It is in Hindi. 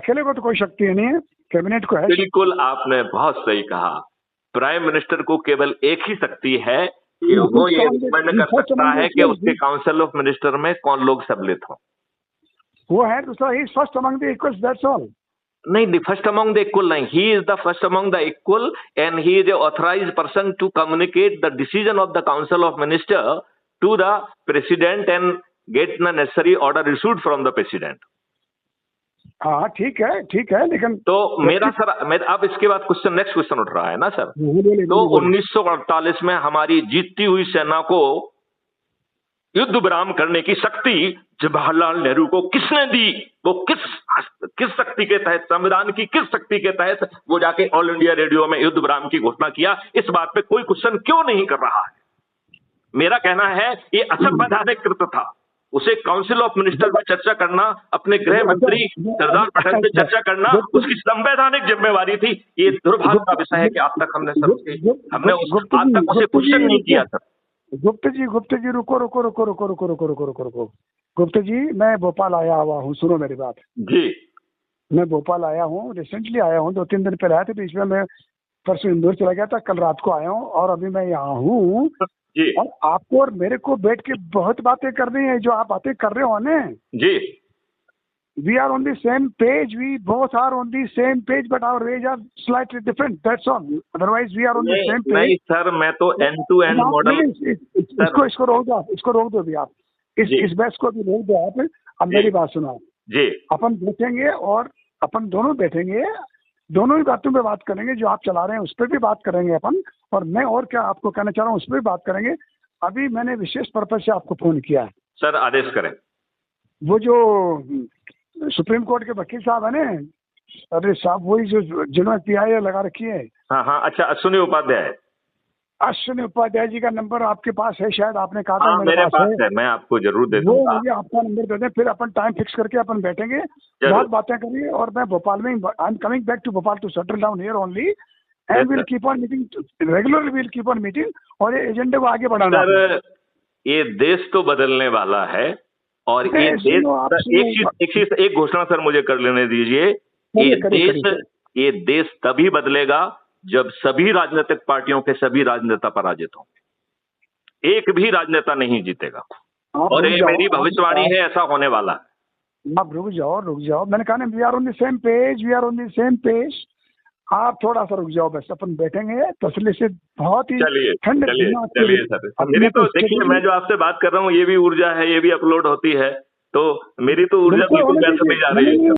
अकेले को तो कोई शक्ति नहीं है, कैबिनेट को है। बिल्कुल, आपने बहुत सही कहा। प्राइम मिनिस्टर को केवल एक ही शक्ति है कि वो ये डिपेंड कर सकता है कि उसके काउंसिल ऑफ मिनिस्टर में कौन लोग सम्मिलित हों। वो है दूसरा, he first among the equals, that's all. नहीं, फर्स्ट अमंग द इक्वल नहीं, he is the first among the equal and he is a authorised person to communicate the decision of the council of minister to the president and get the necessary order issued from the president. हाँ ठीक है, लेकिन तो मेरा अब इसके बाद नेक्स्ट क्वेश्चन उठ रहा है ना सर। तो 1948 में हमारी जीतती हुई सेना को युद्ध विराम करने की शक्ति जवाहरलाल नेहरू को किसने दी? वो किस शक्ति के तहत, संविधान की किस शक्ति के तहत वो जाके ऑल इंडिया रेडियो में युद्ध विराम की घोषणा किया? इस बात पे कोई क्वेश्चन क्यों नहीं कर रहा है? मेरा कहना है ये असंवैधानिक कृत्य था। उसे काउंसिल ऑफ मिनिस्टर में चर्चा करना, अपने गृह मंत्री सरदार पटेल से चर्चा करना उसकी संवैधानिक जिम्मेवारी थी। ये दुर्भाग्य का विषय है कि आज तक हमने आज तक उसे क्वेश्चन नहीं किया सर। गुप्ता जी रुको। गुप्ता जी, मैं भोपाल आया हुआ हूँ, सुनो मेरी बात जी। मैं भोपाल आया हूँ, रिसेंटली आया हूँ, 2-3 दिन पहले आया था। बीच में मैं परसों इंदौर चला गया था, कल रात को आया हूँ और अभी मैं यहाँ हूँ। और आपको और मेरे को बैठ के बहुत बातें करनी है, जो आप बातें कर रहे हो ना जी। We are on the same page. We both are on the same page, but our ways are slightly different. That's all. Otherwise, we are on the same page. नहीं सर, मैं तो end to end मॉडल। इसको रोक दो आप, इसको रोक दो अभी आप, इस बहस को भी रोक दो आप। अब मेरी बात सुनो जी। अपन बैठेंगे और अपन दोनों बैठेंगे, दोनों ही बातों पे बात करेंगे। जो आप चला रहे हैं उस पर भी बात करेंगे अपन, और मैं और क्या आपको कहना चाह रहा हूँ उस पर भी बात करेंगे। अभी मैंने विशेष पर्पज से आपको फोन किया है। सर आदेश करें। वो जो सुप्रीम कोर्ट के वकील साहब है ना, अरे साहब वही जो जिन्होंने PI लगा रखी है। हाँ, अच्छा, अश्विनी उपाध्याय जी का नंबर आपके पास है शायद, आपने कहा था मेरे पास है। मैं आपको जरूर दे दूंगा। वो मुझे आपका नंबर दे दें, फिर अपन टाइम फिक्स करके अपन बैठेंगे, बहुत बातें करेंगे। और मैं भोपाल में, I am coming back to Bhopal to settle down here only, and will keep on meeting regularly, will keep on meeting, और ये एजेंडे को आगे बढ़ाना। सर ये देश तो बदलने वाला है, और ये देश एक घोषणा सर मुझे कर लेने दीजिए। ये देश तभी बदलेगा जब सभी राजनीतिक पार्टियों के सभी राजनेता पराजित हों। एक भी राजनेता नहीं जीतेगा, और ये मेरी भविष्यवाणी है, ऐसा होने वाला है। आप रुक जाओ, मैंने कहा ना, we are on the same page. आप थोड़ा सा रुक जाओ, बस अपन बैठेंगे तसल्ली से, बहुत ही ठंड। चलिए सर, मेरी तो देखिए, मैं जो आपसे बात कर रहा हूँ ये भी ऊर्जा है, ये भी अपलोड होती है, तो मेरी तो ऊर्जा बिल्कुल वैसे भी जा रही है।